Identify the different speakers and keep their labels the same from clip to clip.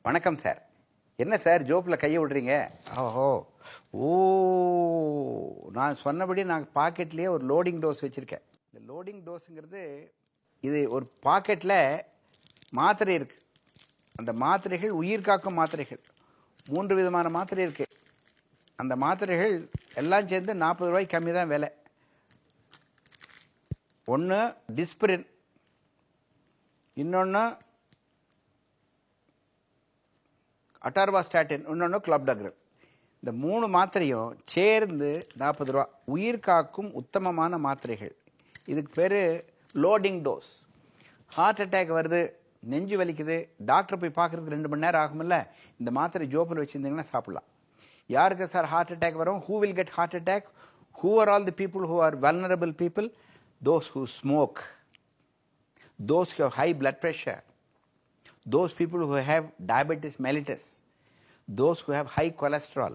Speaker 1: வணக்கம் சார். என்ன சார் ஜோப்பில் கையை விடுறீங்க? ஓஹோ, ஓ, நான் சொன்னபடி நான் பாக்கெட்லேயே ஒரு லோடிங் டோஸ் வச்சுருக்கேன். இந்த லோடிங் டோஸுங்கிறது இது ஒரு பாக்கெட்டில் மாத்திரை இருக்கு. அந்த மாத்திரைகள் உயிர் காக்கும் மாத்திரைகள். 3 விதமான மாத்திரை இருக்கு. அந்த மாத்திரைகள் எல்லாம் சேர்ந்து 40 ரூபாய்க்கு கம்மி தான் விலை. ஒன்று டிஸ்பிரின், இன்னொன்று அட்டார்வாஸ்டாட்டின், இன்னொன்று கிளப்டக்ரல். இந்த 3 மாத்திரையும் சேர்ந்து 40 ரூபா. உயிர் காக்கும் உத்தமமான மாத்திரைகள். இதுக்கு பேர் லோடிங் டோஸ். ஹார்ட் அட்டாக் வருது, நெஞ்சு வலிக்குது, டாக்டர் போய் பார்க்கறதுக்கு 2 மணி நேரம் ஆகும்ல, இந்த மாத்திரை ஜோப்பில் வச்சுருந்தீங்கன்னா சாப்பிடலாம். யாருக்கு சார் ஹார்ட் அட்டாக் வரும்? Who will get heart attack? Who are all the people who are vulnerable people? Those who smoke, those who have high blood pressure, those people who have diabetes mellitus, those who have high cholesterol.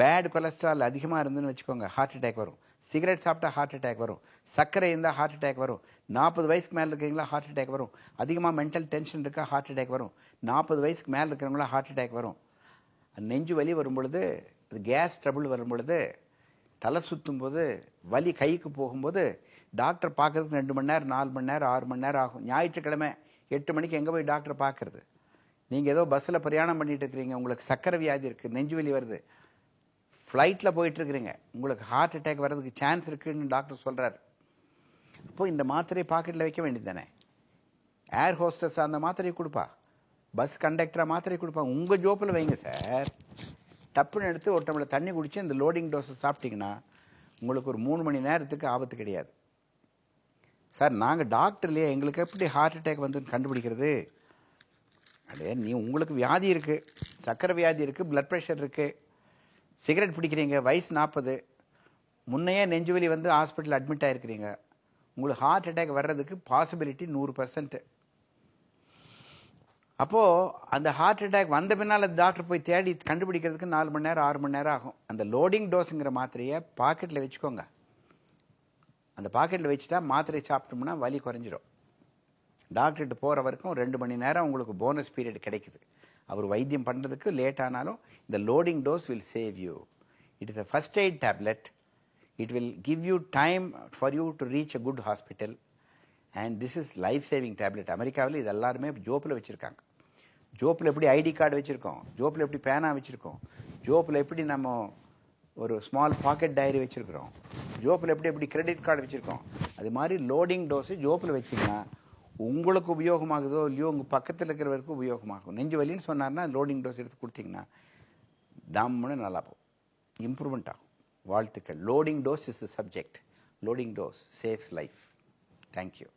Speaker 1: Bad cholesterol அதிகமாக இருந்துன்னு வச்சுக்கோங்க, heart attack வரும். Cigarette சாப்பிட்டா heart attack வரும். சர்க்கரை இருந்தால் heart attack வரும். 40 வயசுக்கு மேலே இருக்கிறீங்களா ஹார்ட் அட்டாக் வரும். அதிகமாக மென்டல் டென்ஷன் இருக்கா ஹார்ட் அட்டாக் வரும். 40 வயசுக்கு மேலே இருக்கிறவங்களா ஹார்ட் அட்டாக் வரும். நெஞ்சு வலி வரும் பொழுது, கேஸ் ட்ரபிள் வரும் பொழுது, தலை சுற்றும் போது, வலி கைக்கு போகும்போது டாக்டர் பார்க்கறதுக்கு 2 மணி நேரம், 4 மணி நேரம், 6 மணி நேரம் ஆகும். ஞாயிற்றுக்கிழமை 8 மணிக்கு எங்கே போய் டாக்டர் பார்க்கறது? நீங்கள் ஏதோ பஸ்ஸில் பிரயாணம் பண்ணிட்டு இருக்கிறீங்க, உங்களுக்கு சக்கரை வியாதி இருக்குது, நெஞ்சு வலி வருது, ஃப்ளைட்டில் போயிட்டு இருக்கிறீங்க, உங்களுக்கு ஹார்ட் அட்டாக் வர்றதுக்கு சான்ஸ் இருக்குன்னு டாக்டர் சொல்கிறார். அப்போ இந்த மாத்திரை பாக்கெட்டில் வைக்க வேண்டியது தானே? ஏர் ஹோஸ்டஸ் அந்த மாத்திரையை கொடுப்பா, பஸ் கண்டக்டராக மாத்திரை கொடுப்பா, உங்கள் ஜோப்பில் வைங்க சார். டப்புன்னு எடுத்து ஒரு டம்ளர் தண்ணி குடிச்சு இந்த லோடிங் டோஸை சாப்பிட்டீங்கன்னா உங்களுக்கு ஒரு 3 மணி நேரத்துக்கு ஆபத்து கிடையாது. சார் நாங்கள் டாக்டர்லையே, எங்களுக்கு எப்படி ஹார்ட் அட்டாக் வந்து கண்டுபிடிக்கிறது? அப்படியே நீ உங்களுக்கு வியாதி இருக்குது, சக்கரை வியாதி இருக்குது, பிளட் ப்ரெஷர் இருக்குது, சிகரெட் பிடிக்கிறீங்க, வயசு 40, முன்னையே நெஞ்சுவலி வந்து ஹாஸ்பிட்டல் அட்மிட் ஆகிருக்கிறீங்க, உங்களுக்கு ஹார்ட் அட்டாக் வர்றதுக்கு பாசிபிலிட்டி 100%. அப்போது அந்த ஹார்ட் அட்டாக் வந்த பின்னால் டாக்டர் போய் தேடி கண்டுபிடிக்கிறதுக்கு 4 மணி நேரம், 6 மணி நேரம் ஆகும். அந்த லோடிங் டோஸுங்கிற மாத்திரையை பாக்கெட்டில் வச்சுக்கோங்க. அந்த பாக்கெட்டில் வச்சுட்டா மாத்திரை சாப்பிட்டோம்னா வலி குறைஞ்சிரும். டாக்டர்கிட்ட போகிற வரைக்கும் 2 மணி நேரம் உங்களுக்கு போனஸ் பீரியட் கிடைக்குது. அவர் வைத்தியம் பண்ணுறதுக்கு லேட் ஆனாலும் இந்த loading dose will save you. It is a first eight tablet. It will give you time for you to reach a good hospital. And this is life saving tablet. அமெரிக்காவில் இது எல்லாருமே ஜோப்பில் வச்சுருக்காங்க. ஜோப்பில் எப்படி ஐடி கார்டு வச்சுருக்கோம், ஜோப்பில் எப்படி பேனா வச்சுருக்கோம், ஜோப்பில் எப்படி நம்ம ஒரு ஸ்மால் பாக்கெட் டைரி வச்சுருக்கிறோம், ஜோப்பில் எப்படி கிரெடிட் கார்டு வச்சுருக்கோம், அது மாதிரி லோடிங் டோஸு ஜோப்பில் வச்சிங்கன்னா உங்களுக்கு உபயோகமாகுதோ இல்லையோ உங்கள் பக்கத்தில் இருக்கிறவருக்கு உபயோகமாகும். நெஞ்சு வலின்னு சொன்னார்னா லோடிங் டோஸ் எடுத்து கொடுத்தீங்கன்னா டம்னு நல்லா போகும், இம்ப்ரூவ்மெண்ட் ஆகும். வாழ்த்துக்கள். Loading dose is the subject. Loading dose saves life. Thank you.